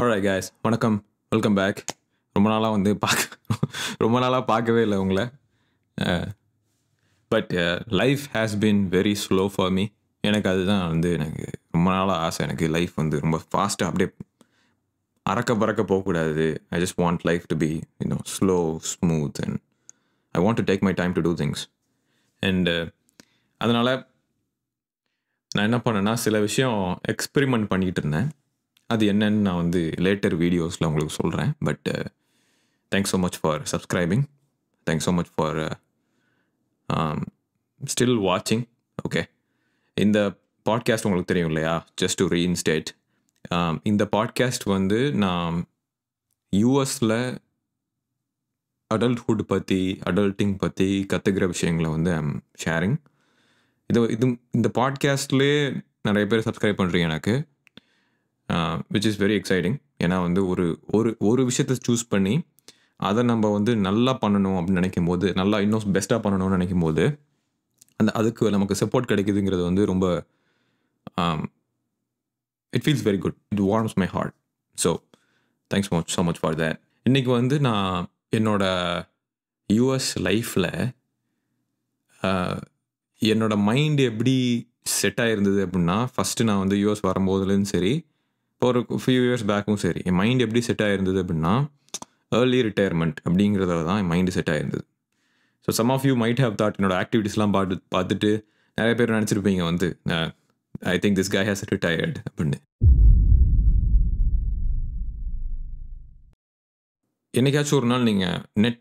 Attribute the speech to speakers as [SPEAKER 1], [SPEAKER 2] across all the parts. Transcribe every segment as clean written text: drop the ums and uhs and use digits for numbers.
[SPEAKER 1] Alright guys, வணக்கம், welcome back. ரொம்ப நாளாக பார்க்கவே இல்லை உங்களை. But life has been very slow for me. எனக்கு அதுதான் எனக்கு ரொம்ப நாளாக ஆசை. எனக்கு லைஃப் ரொம்ப ஃபாஸ்ட்டாக அப்படியே பறக்க போகக்கூடாது. I just want life to be slow, smooth, and I want to take my time to do things. And அதனால் நான் என்ன பண்ணேன்னா, சில விஷயம் எக்ஸ்பெரிமெண்ட் பண்ணிக்கிட்டு இருந்தேன். அது என்னன்னு நான் லேட்டர் வீடியோஸில் உங்களுக்கு சொல்கிறேன். But thanks so much for subscribing. Thanks so much for still வாட்சிங். ஓகே, இந்த பாட்காஸ்ட் உங்களுக்கு தெரியும் இல்லையா? ஜஸ்ட் டு ரீஇன்ஸ்டேட், இந்த பாட்காஸ்ட் நான் யூஎஸில் அடல்ட்ஹுட் பற்றி, அடல்ட்டிங் பற்றி கற்றுக்கிற விஷயங்களை ஐம் ஷேரிங். இந்த பாட்காஸ்ட்லேயே நிறைய பேர் சப்ஸ்கிரைப் பண்ணுறீங்க எனக்கு, விச் இஸ் வெரி எக்ஸைட்டிங். ஏன்னா ஒரு விஷயத்தை சூஸ் பண்ணி அதை நம்ம நல்லா பண்ணணும் அப்படின்னு நினைக்கும் போது, நல்லா இன்னும் பெஸ்ட்டாக பண்ணணும்னு நினைக்கும் போது அதுக்கு நமக்கு சப்போர்ட் கிடைக்குதுங்கிறது ரொம்ப it feels very good. It warms my heart. So thanks so much for that. இன்றைக்கி நான் என்னோட யூஎஸ் லைஃப்பில் என்னோட மைண்ட் எப்படி செட் ஆகிருந்தது அப்படின்னா, ஃபஸ்ட்டு நான் யூஎஸ் வரும்போதுலேருந்து சரி, இப்போ ஒரு ஃபியூ இயர்ஸ் பேக்கும் சரி, என் மைண்ட் எப்படி செட் ஆகிருந்தது அப்படின்னா, ஏர்லி ரிட்டையர்மெண்ட் அப்படிங்கிறத தான் என் மைண்டு செட் ஆகிருந்தது. So some of you might have thought, என்னோட ஆக்டிவிட்டீஸ்லாம் பார்த்துட்டு நிறைய பேர் நினச்சிருப்பீங்க I think this guy has retired அப்படின்னு. என்னைக்காச்சும் ஒரு நாள் நீங்கள்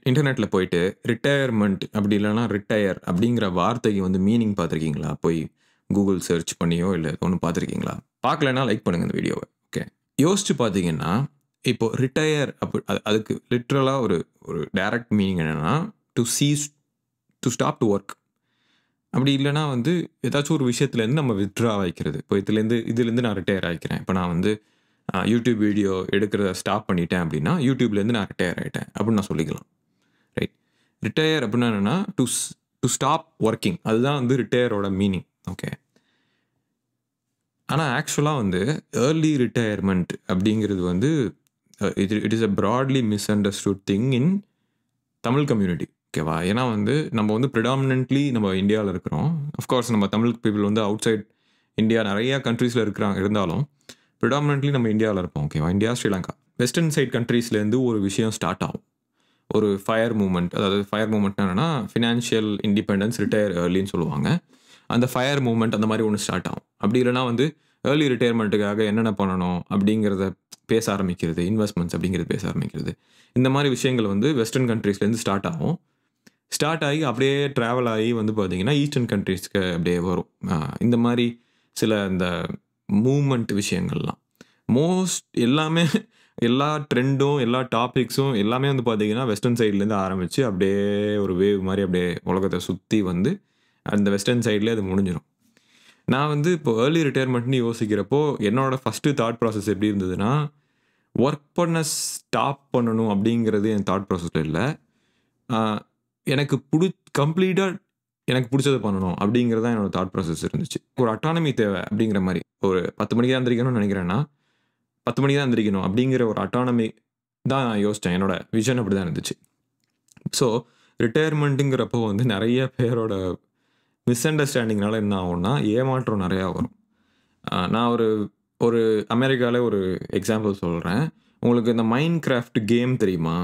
[SPEAKER 1] இன்டர்நெட்டில் போயிட்டு ரிட்டையர்மெண்ட் அப்படி இல்லைனா ரிட்டையர் அப்படிங்கிற வார்த்தைக்கு மீனிங் பார்த்துருக்கீங்களா? போய் கூகுள் சர்ச் பண்ணியோ இல்லை ஒன்று பார்த்துருக்கீங்களா? பார்க்கலன்னா லைக் பண்ணுங்கள் இந்த வீடியோவை. ஓகே, யோசிச்சு பார்த்தீங்கன்னா, இப்போது ரிட்டையர் அதுக்கு லிட்ரலாக ஒரு டைரக்ட் மீனிங் என்னென்னா, டு ஸ்டாப் டு ஒர்க். அப்படி இல்லைனா ஏதாச்சும் ஒரு விஷயத்துலேருந்து நம்ம வித்ட்ரா ஆகிக்கிறது. இப்போ இதுலேருந்து நான் ரிட்டையர் ஆகிக்கிறேன். இப்போ நான் யூடியூப் வீடியோ எடுக்கிறத ஸ்டாப் பண்ணிட்டேன் அப்படின்னா, யூடியூப்லேருந்து நான் ரிட்டையர் ஆகிட்டேன் அப்படின்னு நான் சொல்லிக்கலாம். ரைட்? ரிட்டையர் அப்படின்னா என்னென்னா, டு ஸ்டாப் ஒர்க்கிங். அதுதான் ரிட்டையரோட மீனிங். ஓகே, ஆனால் ஆக்சுவலாக ஏர்லி ரிட்டையர்மெண்ட் அப்படிங்கிறது it is a broadly misunderstood thing in Tamil community. ஓகேவா? ஏன்னா நம்ம ப்ரிடாமினன்ட்லி நம்ம இந்தியாவில் இருக்கிறோம். அஃப்கோர்ஸ் நம்ம Tamil people outside India நிறையா கண்ட்ரீஸில் இருந்தாலும் ப்ரிடாமினன்ட்லி நம்ம இந்தியாவில் இருப்போம். ஓகேவா? இந்தியா, ஸ்ரீலங்கா, வெஸ்டர்ன் சைட் கண்ட்ரீஸ்லேருந்து ஒரு விஷயம் ஸ்டார்ட் ஆகும். ஒரு ஃபயர் மூமெண்ட். அதாவது ஃபயர் மூமெண்ட்னா என்னென்னா, ஃபினான்ஷியல் இண்டிபெண்டன்ஸ், ரிட்டையர் ஏர்லின்னு சொல்லுவாங்க. அந்த ஃபயர் மூமெண்ட் அந்த மாதிரி ஒன்று ஸ்டார்ட் ஆகும். அப்படி இல்லைனா ஏர்லி ரிட்டையர்மெண்ட்டுக்காக என்னென்ன பண்ணணும் அப்படிங்கிறத பேச ஆரம்பிக்கிறது, இன்வெஸ்ட்மெண்ட்ஸ் அப்படிங்கிறது பேச ஆரம்பிக்கிறது. இந்த மாதிரி விஷயங்கள் வெஸ்டர்ன் கண்ட்ரீஸ்லேருந்து ஸ்டார்ட் ஆகும். ஸ்டார்ட் ஆகி அப்படியே ட்ராவல் ஆகி பார்த்தீங்கன்னா ஈஸ்டர்ன் கண்ட்ரீஸ்க்கு அப்படியே வரும். இந்த மாதிரி சில இந்த மூமெண்ட் விஷயங்கள்லாம் எல்லா ட்ரெண்டும், எல்லா டாபிக்ஸும் எல்லாமே பார்த்தீங்கன்னா வெஸ்டர்ன் சைட்லேருந்து ஆரம்பித்து அப்படியே ஒரு வேவ் மாதிரி அப்படியே உலகத்தை சுற்றி அந்த வெஸ்டர்ன் சைட்லேயே அது முடிஞ்சிடும். நான் இப்போ ஏர்லி ரிட்டையர்மெண்ட்னு யோசிக்கிறப்போ என்னோடய ஃபஸ்ட்டு தாட் ப்ராசஸ் எப்படி இருந்ததுன்னா, ஒர்க் பண்ண ஸ்டாப் பண்ணணும் அப்படிங்கிறது என் தாட் ப்ராசஸில் இல்லை. எனக்கு கம்ப்ளீட்டாக எனக்கு பிடிச்சதை பண்ணணும் அப்படிங்கிறது தான் என்னோடய தாட் ப்ராசஸ் இருந்துச்சு. ஒரு அட்டானமி தேவை அப்படிங்கிற மாதிரி. ஒரு 10 மணிக்கு தான் எந்திரிக்கணும்னு நினைக்கிறேன்னா 10 மணிக்கு தான் எந்திரிக்கணும் அப்படிங்கிற ஒரு அட்டானமி தான் நான் யோசித்தேன். என்னோட விஷன் அப்படி தான் இருந்துச்சு. ஸோ ரிட்டையர்மெண்ட்டுங்கிறப்போ நிறைய பேரோட மிஸ் அண்டர்ஸ்டாண்டிங்னால என்ன ஆகும்னா, ஏமாற்றம் நிறையா வரும். நான் ஒரு அமெரிக்காவில் ஒரு எக்ஸாம்பிள் சொல்கிறேன். உங்களுக்கு இந்த மைண்ட் கிராஃப்ட் கேம் தெரியுமா?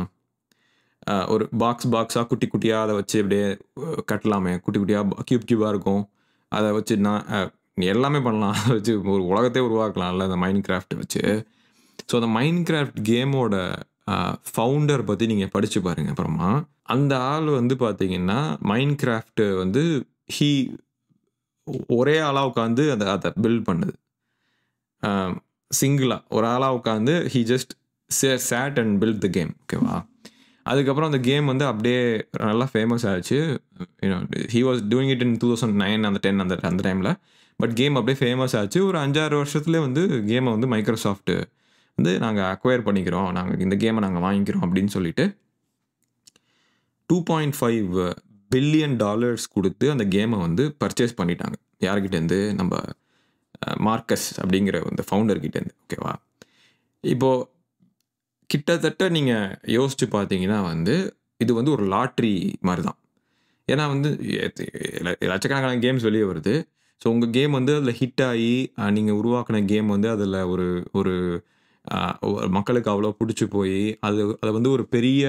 [SPEAKER 1] ஒரு பாக்ஸாக குட்டி குட்டியாக அதை வச்சு அப்படியே கட்டலாமே. குட்டி குட்டியாக க்யூபாக இருக்கும். அதை வச்சு எல்லாமே பண்ணலாம். அதை வச்சு ஒரு உலகத்தையே உருவாக்கலாம்ல அந்த மைண்ட் கிராஃப்ட்டை வச்சு. ஸோ அந்த மைண்ட் கிராஃப்ட் கேமோட ஃபவுண்டர் பற்றி நீங்கள் படித்து பாருங்கள். அப்புறமா அந்த ஆள் பார்த்தீங்கன்னா, மைண்ட் கிராஃப்ட்டு ஒரே ஆளாக உட்காந்து அதை பில்ட் பண்ணுது. சிங்கிளாக ஒரு ஆளாக உட்காந்து he just sat and build the game. ஓகேவா? அதுக்கப்புறம் அந்த கேம் அப்படியே நல்லா ஃபேமஸ் ஆகிடுச்சு. He was doing it in 2009 அந்த 10 அந்த டைமில். பட் கேம் அப்படியே ஃபேமஸ் ஆச்சு. ஒரு 5-6 வருஷத்துலேயே கேமை மைக்ரோசாஃப்ட்டு நாங்கள் அக்வயர் பண்ணிக்கிறோம், நாங்கள் இந்த கேமை நாங்கள் வாங்கிக்கிறோம் அப்படின்னு சொல்லிட்டு $2.5 பில்லியன் கொடுத்து அந்த கேமை பர்ச்சேஸ் பண்ணிட்டாங்க. யார்கிட்டேருந்து? நம்ம மார்க்கஸ் அப்படிங்கிற அந்த ஃபவுண்டர்கிட்டேருந்து. ஓகேவா? இப்போது கிட்டத்தட்ட நீங்கள் யோசிச்சு பார்த்தீங்கன்னா வந்து இது வந்து ஒரு லாட்ரி மாதிரி தான். ஏன்னா வந்து லட்சக்கணக்கான கேம்ஸ் வெளியே வருது. ஸோ உங்கள் கேம் வந்து அதில் ஹிட் ஆகி நீங்கள் உருவாக்கின கேம் வந்து அதில் ஒரு ஒரு மக்களுக்கு அவ்வளோ பிடிச்சி போய் அதை வந்து ஒரு பெரிய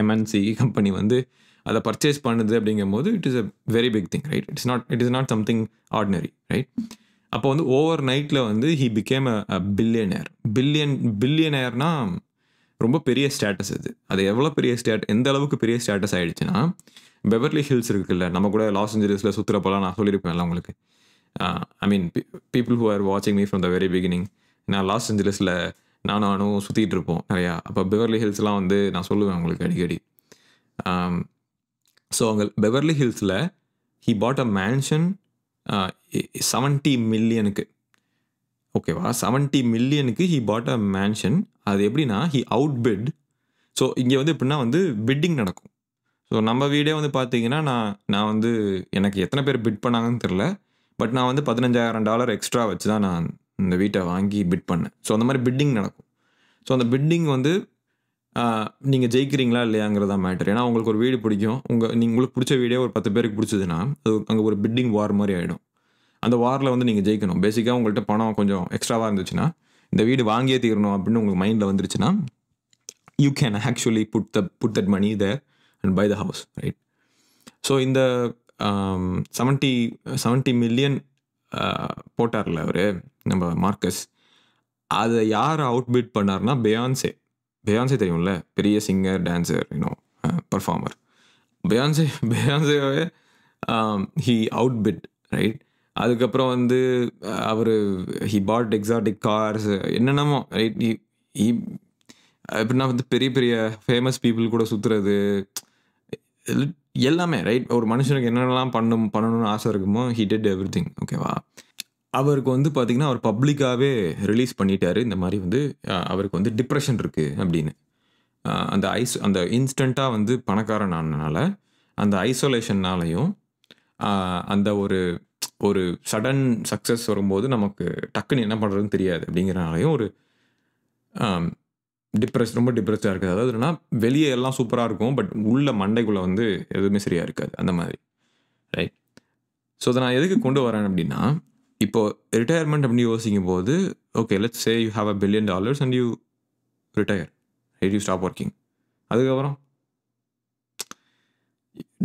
[SPEAKER 1] எம்என்சி கம்பெனி வந்து அதை பர்ச்சேஸ் பண்ணுது அப்படிங்கும்போது it is a very big thing, right? It is not something ordinary, right? அப்போ வந்து ஓவர் நைட்டில் வந்து ஹி பிகேம் அ பில்லியனர். பில்லியனர்னா ரொம்ப பெரிய ஸ்டேட்டஸ் இது. அது எவ்வளோ பெரிய எந்த அளவுக்கு பெரிய ஸ்டேட்டஸ் ஆகிடுச்சுன்னா, பெவர்லி ஹில்ஸ் இருக்குல்ல, நம்ம கூட லாஸ் ஏஞ்சலஸில் சுற்றுறப்பெல்லாம் நான் சொல்லியிருப்பேன்ல உங்களுக்கு. ஐ மீன் பீப்புள் ஹூ ஆர் வாட்சிங் me from the very beginning. நான் லாஸ் ஏஞ்சலஸில் நானும் சுற்றிட்டு இருப்போம் நிறையா. அப்போ பெவர்லி ஹில்ஸ்லாம் வந்து நான் சொல்லுவேன் உங்களுக்கு அடிக்கடி. ஸோ அங்கே பெவர்லி ஹில்ஸில் ஹி பாட் அ மேன்ஷன் 70 மில்லியனுக்கு. ஓகேவா? 70 மில்லியனுக்கு ஹி பாட் அ மேன்ஷன். அது எப்படின்னா ஹி அவுட் பிட். ஸோ இங்கே வந்து எப்படின்னா வந்து பிட்டிங் நடக்கும். ஸோ நம்ம வீடே வந்து பார்த்தீங்கன்னா நான் வந்து எனக்கு எத்தனை பேர் பிட் பண்ணாங்கன்னு தெரில. பட் நான் வந்து $15,000 எக்ஸ்ட்ரா வச்சு தான் நான் இந்த வீட்டை வாங்கி பிட் பண்ணேன். ஸோ அந்த மாதிரி பிட்டிங் நடக்கும். ஸோ அந்த பிட்டிங் வந்து நீங்கள் ஜெயிக்கிறீங்களா இல்லையாங்கிறது தான் மேட்டர். ஏன்னா உங்களுக்கு ஒரு வீடு பிடிக்கும். உங்களுக்கு பிடிச்ச வீடே ஒரு 10 பேருக்கு பிடிச்சதுன்னா அது அங்கே ஒரு பிட்டிங் வார் மாதிரி ஆகிடும். அந்த வாரில் வந்து நீங்கள் ஜெயிக்கணும். பேசிக்காக உங்கள்கிட்ட பணம் கொஞ்சம் எக்ஸ்ட்ராவாக இருந்துச்சுன்னா, இந்த வீடு வாங்கியே தீரணும் அப்படின்னு உங்களுக்கு மைண்டில் வந்துருச்சுன்னா, you can actually put that money there and buy the house, right? So இந்த 70 மில்லியன் போட்டார்ல அவர் நம்ம மார்க்கஸ், அதை யார் அவுட் பிட் பண்ணார்னா பியான்சே தெரியும்ல, பெரிய சிங்கர், டான்ஸர், பர்ஃபார்மர். பியான்சேவே ஹி அவுட் பிட், ரைட்? அதுக்கப்புறம் வந்து அவர் ஹி பாட் எக்ஸாட்டிக் கார்ஸ், என்னென்னமோ, ரைட்? எப்படின்னா வந்து பெரிய பெரிய ஃபேமஸ் பீப்புள் கூட சுற்றுறது எல்லாமே, ரைட்? ஒரு மனுஷனுக்கு என்னென்னலாம் பண்ணணும்னு ஆசை இருக்குமோ ஹி டிட் எவ்ரிதிங். ஓகேவா? அவருக்கு வந்து பார்த்திங்கன்னா அவர் பப்ளிக்காகவே ரிலீஸ் பண்ணிட்டாரு இந்த மாதிரி வந்து அவருக்கு வந்து டிப்ரெஷன் இருக்குது அப்படின்னு. அந்த இன்ஸ்டண்ட்டாக வந்து பணக்காரன் ஆனதுனால அந்த ஐசோலேஷன்னாலையும் அந்த ஒரு சடன் சக்ஸஸ் வரும்போது நமக்கு டக்குன்னு என்ன பண்ணுறதுன்னு தெரியாது அப்படிங்கிறனாலையும் ஒரு ரொம்ப டிப்ரெஸ்டாக இருக்குது. அதாவதுனா வெளியே எல்லாம் சூப்பராக இருக்கும், பட் உள்ள மண்டைக்குள்ளே வந்து எதுவுமே சரியாக இருக்காது, அந்த மாதிரி, ரைட்? ஸோ அதை நான் எதுக்கு கொண்டு வரேன் அப்படின்னா, இப்போது ரிட்டையர்மெண்ட் அப்படின்னு யோசிக்கும் போது, okay, let's say you have $1 billion and you retire, right? You stop working. அதுக்கப்புறம்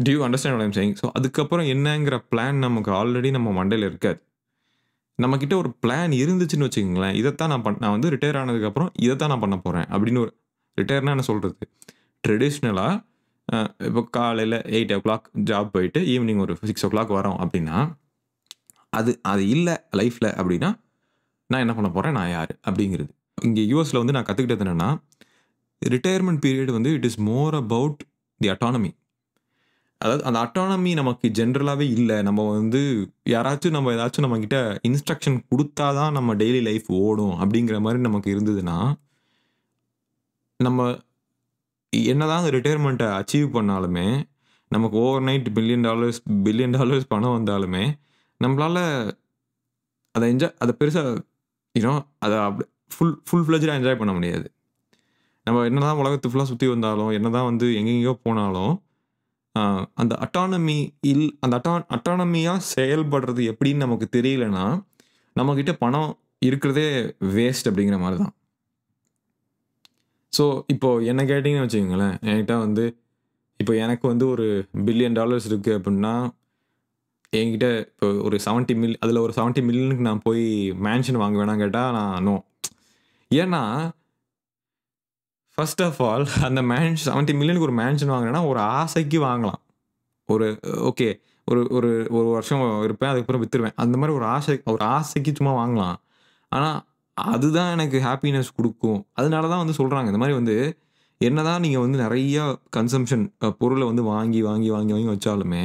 [SPEAKER 1] do you understand what I'm saying? So அதுக்கப்புறம் என்னங்கிற பிளான் நமக்கு ஆல்ரெடி நம்ம மண்டையில் இருக்காது. நம்மக்கிட்ட ஒரு பிளான் இருந்துச்சுன்னு வச்சுக்கோங்களேன், இதைத்தான் நான் வந்து ரிட்டையர் ஆனதுக்கப்புறம் இதைத்தான் நான் பண்ண போகிறேன் அப்படின்னு. ஒரு ரிட்டையர்னா என்ன சொல்கிறது, ட்ரெடிஷ்னலாக இப்போ காலையில் 8 o'clock ஜாப் போயிட்டு ஈவினிங் ஒரு 6 o'clock வரோம் அப்படின்னா, அது இல்லை லைஃப்பில் அப்படின்னா நான் என்ன பண்ண போகிறேன், நான் யார் அப்படிங்கிறது. இங்கே யூஎஸில் வந்து நான் கற்றுக்கிட்டது என்னென்னா, ரிட்டையர்மெண்ட் பீரியட் வந்து it is more about the autonomy. அதாவது அந்த அட்டானமி நமக்கு ஜென்ரலாகவே இல்லை. நம்ம வந்து ஏதாச்சும் நம்மக்கிட்ட இன்ஸ்ட்ரக்ஷன் கொடுத்தா தான் நம்ம டெய்லி லைஃப் ஓடும் அப்படிங்கிற மாதிரி நமக்கு இருந்ததுன்னா, நம்ம என்னதான் ரிட்டையர்மெண்ட்டை அச்சீவ் பண்ணாலுமே, நமக்கு ஓவர் நைட் பில்லியன் டாலர்ஸ் பணம் வந்தாலுமே நம்மளால் அதை பெருசாக அதை அப்படி ஃபுல் ஃப்ளெஜ்டாக என்ஜாய் பண்ண முடியாது. நம்ம என்ன தான் உலகத்து ஃபுல்லாக சுற்றி வந்தாலும், என்ன தான் வந்து எங்கெங்கேயோ போனாலும், அந்த அட்டானமியாக செயல்படுறது எப்படின்னு நமக்கு தெரியலனா, நம்மக்கிட்ட பணம் இருக்கிறதே வேஸ்ட் அப்படிங்கிற மாதிரி தான். ஸோ இப்போது என்ன கேட்டிங்கன்னு வச்சுக்கோங்களேன், என்கிட்ட வந்து இப்போ எனக்கு வந்து ஒரு $1 billion இருக்குது அப்படின்னா, என்கிட்ட இப்போ ஒரு 70 மில்லியன், அதில் ஒரு 70 மில்லியனுக்கு நான் போய் மேன்ஷன் வாங்க வேணாம் கேட்டால் நான் நோ. ஏன்னா ஃபர்ஸ்ட் ஆஃப் ஆல் அந்த 70 மில்லியனுக்கு ஒரு மேன்ஷன் வாங்கினேன்னா ஒரு ஆசைக்கு வாங்கலாம். ஓகே, ஒரு வருஷம் இருப்பேன், அதுக்கப்புறம் விற்றுருவேன். அந்த மாதிரி ஒரு ஆசைக்கு சும்மா வாங்கலாம். ஆனால் அதுதான் எனக்கு ஹாப்பினஸ் கொடுக்கும். அதனால தான் வந்து சொல்கிறாங்க, இந்த மாதிரி வந்து என்ன தான் நீங்கள் வந்து நிறையா கன்சம்ஷன் பொருளை வந்து வாங்கி வச்சாலுமே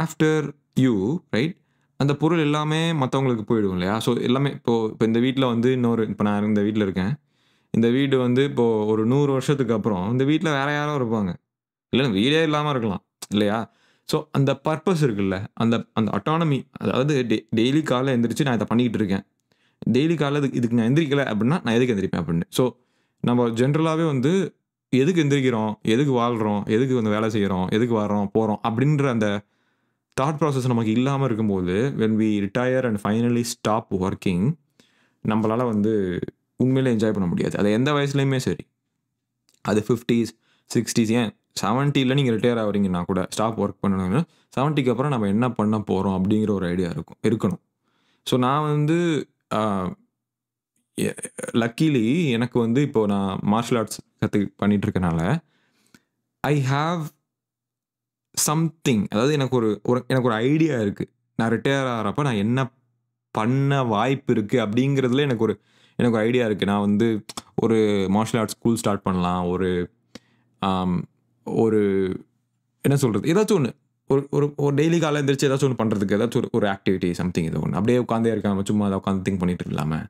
[SPEAKER 1] ஆஃப்டர் யூ, ரைட், அந்த பொருள் எல்லாமே மற்றவங்களுக்கு போயிடும் இல்லையா? ஸோ எல்லாமே இப்போ இந்த வீட்டில் வந்து இப்போ நான் இந்த வீட்டில் இருக்கேன். இந்த வீடு வந்து இப்போது ஒரு 100 வருஷத்துக்கு அப்புறம் இந்த வீட்டில் வேறு யாரோ இருப்பாங்க, இல்லைன்னா வீடே இல்லாமல் இருக்கலாம் இல்லையா? ஸோ அந்த பர்பஸ் இருக்குல்ல, அந்த அட்டானமி, அதாவது டெய்லி காலையில் எந்திரிச்சு நான் இதை பண்ணிக்கிட்டு இருக்கேன், டெய்லி காலையில் இதுக்கு நான் எந்திரிக்கலை அப்படின்னா நான் எதுக்கு எந்திரிப்பேன் அப்படின்னு. ஸோ நம்ம ஜென்ரலாகவே வந்து எதுக்கு எந்திரிக்கிறோம், எதுக்கு வாழ்கிறோம், எதுக்கு வந்து வேலை செய்கிறோம், எதுக்கு வர்றோம் போகிறோம் அப்படின்ற அந்த தாட் ப்ராசஸ் நமக்கு இல்லாமல் இருக்கும்போது when we retire and finally stop working நம்மளால் வந்து உண்மையிலே என்ஜாய் பண்ண முடியாது. அது எந்த வயசுலையுமே சரி, அது 50s 60s ஏன் 70ல் நீங்கள் ரிட்டையர் ஆகிறீங்கன்னா கூட ஸ்டாப் ஒர்க் பண்ணணும்னா 70க்கு அப்புறம் நம்ம என்ன பண்ண போகிறோம் அப்படிங்கிற ஒரு ஐடியா இருக்கணும். ஸோ நான் வந்து லக்கிலி எனக்கு வந்து இப்போது நான் மார்ஷல் ஆர்ட்ஸ் பண்ணிகிட்டு இருக்கனால ஐ ஹாவ் சம்திங், அதாவது எனக்கு ஒரு ஐடியா இருக்குது. நான் ரிட்டையர் ஆகிறப்ப நான் என்ன பண்ண வாய்ப்பு இருக்குது அப்படிங்கிறதுல எனக்கு ஒரு ஐடியா இருக்குது. நான் வந்து ஒரு மார்ஷல் ஆர்ட்ஸ் ஸ்கூல் ஸ்டார்ட் பண்ணலாம், ஒரு என்ன சொல்கிறது, ஏதாச்சும் ஒன்று ஒரு டெய்லி காலையில் எழுந்திரிச்சு ஏதாச்சும் ஒன்று பண்ணுறதுக்கு ஏதாச்சும் ஒரு ஆக்டிவிட்டி சம்திங் ஏதோ ஒன்று. அப்படியே உட்காந்தே இருக்காம சும்மா அதை உட்காந்து திங்க் பண்ணிட்டு இல்லாமல்,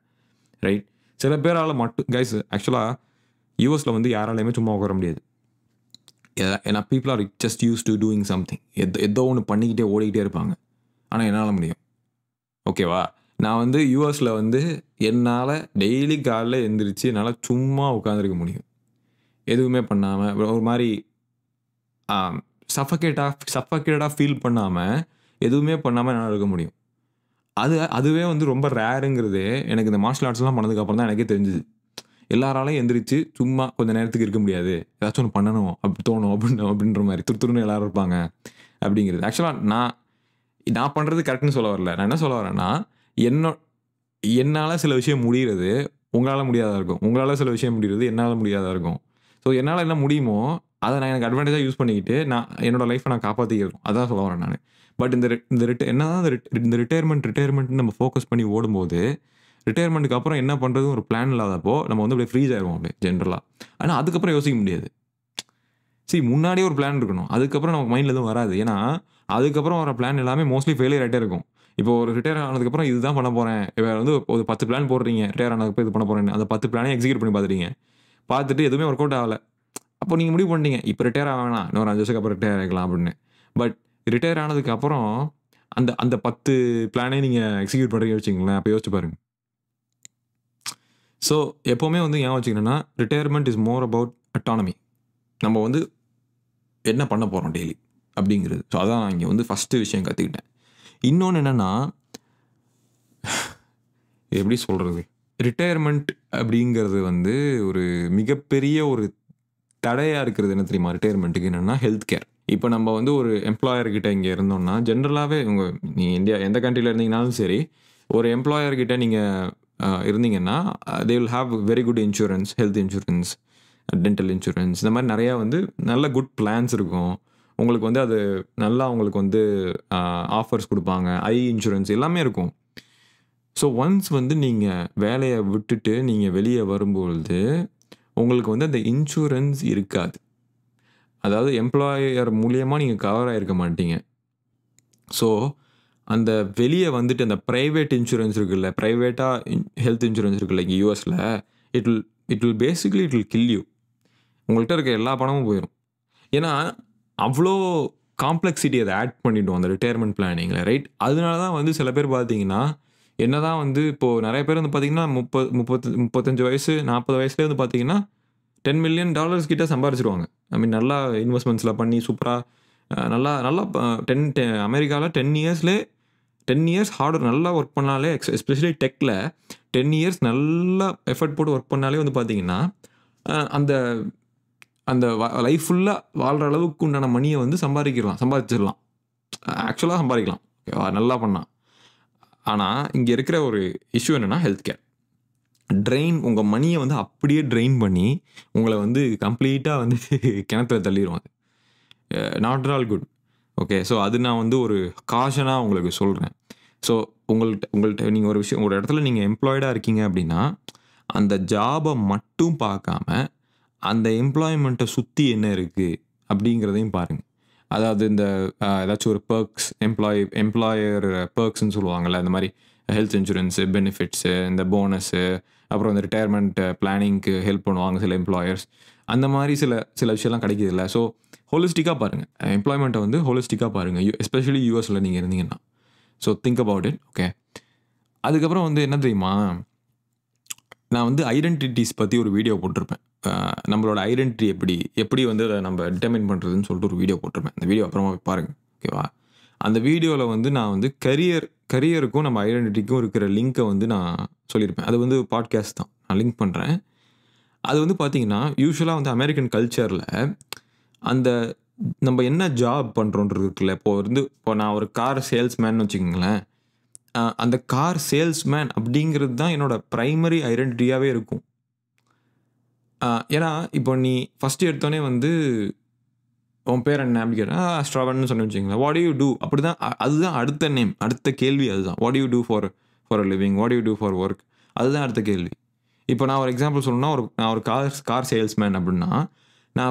[SPEAKER 1] ரைட்? சில பேரால் மட்டும் கைஸ் ஆக்சுவலாக யூஎஸில் வந்து யாராலையுமே சும்மா உட்கார முடியாது. ஏன்னா people are just use to doing something, ஏதோ ஒன்று பண்ணிக்கிட்டே ஓடிக்கிட்டே இருப்பாங்க. ஆனால் என்னால் முடியும், ஓகேவா? நான் வந்து யூஎஸில் வந்து என்னால் டெய்லி காலையில் எழுந்திரிச்சு என்னால் சும்மா உட்காந்துருக்க முடியும், எதுவுமே பண்ணாமல். ஒரு மாதிரி சஃபகேட்டாக ஃபீல் பண்ணாமல் எதுவுமே பண்ணாமல் என்னால் இருக்க முடியும். அதுவே வந்து ரொம்ப ரேருங்கிறது எனக்கு இந்த மார்ஷல் ஆர்ட்ஸ்லாம் பண்ணதுக்கப்புறம் தான் எனக்கே தெரிஞ்சுது. எல்லாராலையும் எந்திரிச்சு சும்மா கொஞ்சம் நேரத்துக்கு இருக்க முடியாது, ஏதாச்சும் ஒன்று பண்ணணும் அப்படி தோணும் அப்படின்ற மாதிரி துருத்துருன்னு எல்லோரும் இருப்பாங்க அப்படிங்கிறது. ஆக்சுவலாக நான் பண்ணுறது கரெக்டுன்னு சொல்ல வரல. நான் என்ன சொல்ல வரேன்னா, என்னால் சில விஷயம் முடிகிறது உங்களால் முடியாதா இருக்கும், உங்களால் சில விஷயம் முடிகிறது என்னால் முடியாதா இருக்கும். ஸோ என்னால் என்ன முடியுமோ அதை நான் எனக்கு அட்வான்டேஜாக யூஸ் பண்ணிக்கிட்டு நான் என்னோடய லைஃப்பை நான் காப்பாற்றிக்கிறோம், அதான் சொல்ல வரேன் நான். பட் இந்த ரிட்டையர்மெண்ட்னு நம்ம ஃபோக்கஸ் பண்ணி ஓடும்போது ரிட்டையர்மெண்ட்டுக்கு அப்புறம் என்ன பண்ணுறதும் ஒரு பிளான் இல்லாதப்போ நம்ம வந்து அப்படியே ஃப்ரீஸ் ஆயிடுவோம் அப்படியே ஜென்ரலாக. ஆனால் அதுக்கப்புறம் யோசிக்க முடியாது. முன்னாடியே ஒரு பிளான் இருக்கணும், அதுக்கப்புறம் நமக்கு மைண்டில் எதுவும் வராது. ஏன்னா அதுக்கப்புறம் வர பிளான் எல்லாமே மோஸ்ட்லி ஃபெயிலியர் ஆகிட்டே இருக்கும். இப்போ ஒரு ரிட்டையர் ஆனதுக்கப்புறம் இதுதான் பண்ண போகிறேன், இப்போ வந்து ஒரு 10 பிளான் போடுறீங்க, ரிட்டையர் ஆனதுக்கு இது பண்ண போகிறேன்னு, அந்த 10 பிளானே எக்ஸிக்யூட் பண்ணி பார்த்துட்டு எதுவுமே ஒர்க் அவுட் ஆகலை. அப்போ நீங்கள் முடிவு பண்ணிட்டீங்க இப்போ ரிட்டையர் ஆகலாம், இன்னொரு 5 வருஷத்துக்கு அப்புறம் ரிட்டையர் ஆகிக்கலாம் அப்படின்னு. பட் ரிட்டையர் ஆனதுக்கப்புறம் அந்த 10 பிளானே நீங்கள் எக்ஸிக்யூட் பண்ணுறீங்க வச்சுங்களேன், அப்போ யோசிச்சு பாருங்க. ஸோ எப்போவுமே வந்து ஏன் வச்சுக்கணுன்னா, retirement is more about autonomy. நம்ம வந்து என்ன பண்ண போகிறோம் டெய்லி அப்படிங்கிறது. ஸோ அதான் நான் இங்கே வந்து ஃபஸ்ட்டு விஷயம் கற்றுக்கிட்டேன். இன்னொன்று என்னென்னா, எப்படி சொல்கிறது, ரிட்டையர்மெண்ட் அப்படிங்கிறது வந்து ஒரு மிகப்பெரிய ஒரு தடையாக இருக்கிறது என்ன தெரியுமா ரிட்டையர்மெண்ட்டுக்கு? என்னென்னா ஹெல்த் கேர். இப்போ நம்ம வந்து ஒரு எம்ப்ளாயர்கிட்ட இங்கே இருந்தோம்னா, ஜென்ரலாகவே நீங்கள் இந்தியா எந்த கண்ட்ரியில் இருந்தீங்கனாலும் சரி, ஒரு எம்ப்ளாயர்கிட்ட நீங்கள் இருந்தீங்கன்னா they will have very good insurance, health insurance, dental insurance, இந்த மாதிரி நிறையா வந்து நல்ல குட் பிளான்ஸ் இருக்கும். உங்களுக்கு வந்து அது நல்லா உங்களுக்கு வந்து ஆஃபர்ஸ் கொடுப்பாங்க, ஐ இன்சூரன்ஸ் எல்லாமே இருக்கும். ஸோ ஒன்ஸ் வந்து நீங்கள் வேலையை விட்டுட்டு நீங்கள் வெளியே வரும்பொழுது உங்களுக்கு வந்து அந்த இன்சூரன்ஸ் இருக்காது. அதாவது எம்ப்ளாயர் மூலியமாக நீங்கள் கவர் ஆகிருக்க மாட்டீங்க. ஸோ அந்த வெளியே வந்துட்டு அந்த ப்ரைவேட் இன்சூரன்ஸ் இருக்குல்ல, ப்ரைவேட்டாக ஹெல்த் இன்சூரன்ஸ் இருக்குல்ல இங்கே யூஎஸில், இட் வில் கில் யூ. உங்கள்கிட்ட இருக்க எல்லா பணமும் போயிடும். ஏன்னா அவ்வளோ காம்ப்ளெக்சிட்டி அதை ஆட் பண்ணிவிடும் அந்த ரிட்டையர்மெண்ட் பிளானிங்கில், ரைட்? அதனால தான் வந்து சில பேர் பார்த்தீங்கன்னா, என்ன தான் வந்து இப்போது நிறைய பேர் வந்து பார்த்தீங்கன்னா 35 வயசு 40 வயசுலேயே வந்து பார்த்தீங்கன்னா $10 million கிட்ட சம்பாரிச்சிருவாங்க. ஐ மீன் நல்லா இன்வெஸ்ட்மெண்ட்ஸில் பண்ணி சூப்பராக நல்லா அமெரிக்காவில் 10 இயர்ஸ் ஹார்ட் நல்லா ஒர்க் பண்ணாலே, எஸ்பெஷலி டெக்கில் 10 இயர்ஸ் நல்லா எஃபர்ட் போட்டு ஒர்க் பண்ணாலே வந்து பார்த்தீங்கன்னா அந்த அந்த லைஃப் ஃபுல்லாக வாழ்கிற அளவுக்கு உண்டான மணியை வந்து சம்பாதிச்சிடலாம். ஆக்சுவலாக சம்பாதிக்கலாம், ஓகேவா, நல்லா பண்ணால். ஆனால் இங்கே இருக்கிற ஒரு இஷ்யூ என்னென்னா ஹெல்த் கேர். உங்கள் மணியை வந்து அப்படியே ட்ரெயின் பண்ணி உங்களை வந்து கம்ப்ளீட்டாக வந்து கிணத்துல தள்ளிடுவோம். அது not all good, okay? So அது நான் வந்து ஒரு காஷனாக உங்களுக்கு சொல்கிறேன். ஸோ உங்கள்கிட்ட நீங்கள் ஒரு விஷயம், ஒரு இடத்துல நீங்கள் எம்ப்ளாய்டாக இருக்கீங்க அப்படின்னா அந்த ஜாபை மட்டும் பார்க்காம அந்த எம்ப்ளாய்மெண்ட்டை சுற்றி என்ன இருக்குது அப்படிங்கிறதையும் பாருங்கள். அதாவது இந்த ஏதாச்சும் ஒரு பர்க்ஸ், எம்ப்ளாயர் பர்க்ஸ்ன்னு சொல்லுவாங்கள்ல, இந்த மாதிரி ஹெல்த் இன்சூரன்ஸு, பெனிஃபிட்ஸு, இந்த போனஸு, அப்புறம் இந்த ரிட்டையர்மெண்ட் பிளானிங்க்கு ஹெல்ப் பண்ணுவாங்க சில எம்ப்ளாயர்ஸ். அந்த மாதிரி சில விஷயம்லாம் கிடைக்கிது இல்லை. ஸோ ஹோலிஸ்டிக்காக பாருங்கள், எம்ப்ளாய்மெண்ட்டை வந்து ஹோலிஸ்டிக்காக பாருங்கள், எஸ்பெஷலி யூஎஸில் நீங்கள் இருந்தீங்கன்னா. So think about it, okay? அதுக்கப்புறம் வந்து என்ன தெரியுமா, நான் வந்து ஐடென்டிட்டிஸ் பற்றி ஒரு வீடியோ போட்டிருப்பேன். நம்மளோட ஐடென்டிட்டி எப்படி வந்து அதை நம்ம டிட்டர்மைன் பண்ணுறதுன்னு சொல்லிட்டு ஒரு வீடியோ போட்டிருப்பேன். அந்த வீடியோ அப்புறமா போய் பாருங்க, ஓகேவா? அந்த வீடியோவில் வந்து நான் வந்து கரியருக்கும் நம்ம ஐடென்டிட்டிக்கும் இருக்கிற லிங்க்கை வந்து நான் சொல்லியிருப்பேன். அது வந்து பாட்காஸ்ட் தான், நான் லிங்க் பண்ணுறேன். அது வந்து பார்த்தீங்கன்னா யூஸ்வலாக வந்து அமெரிக்கன் கல்ச்சரில் அந்த நம்ம என்ன ஜாப் பண்ணுறோன்றது இருக்குல்ல. இப்போ நான் ஒரு கார் சேல்ஸ்மேன் வச்சுக்கோங்களேன். அந்த கார் சேல்ஸ்மேன் அப்படிங்கிறது தான் என்னோட ப்ரைமரி ஐடென்டிட்டியாகவே இருக்கும். ஏன்னா இப்போ நீ ஃபஸ்ட்டு எடுத்தோடனே வந்து உன் பேர் என்ன அப்படி கேட்டால் ஸ்ட்ராவன்னு சொன்ன வச்சுக்கோங்களேன். வாட் யூ டூ அப்படி தான், அதுதான் அடுத்த நேம், அடுத்த கேள்வி அதுதான். What you do for a living, what you do for work, அதுதான் அடுத்த கேள்வி. இப்போ நான் ஒரு எக்ஸாம்பிள் சொல்லணும்னா, நான் ஒரு கார் சேல்ஸ்மேன் அப்படின்னா, நான்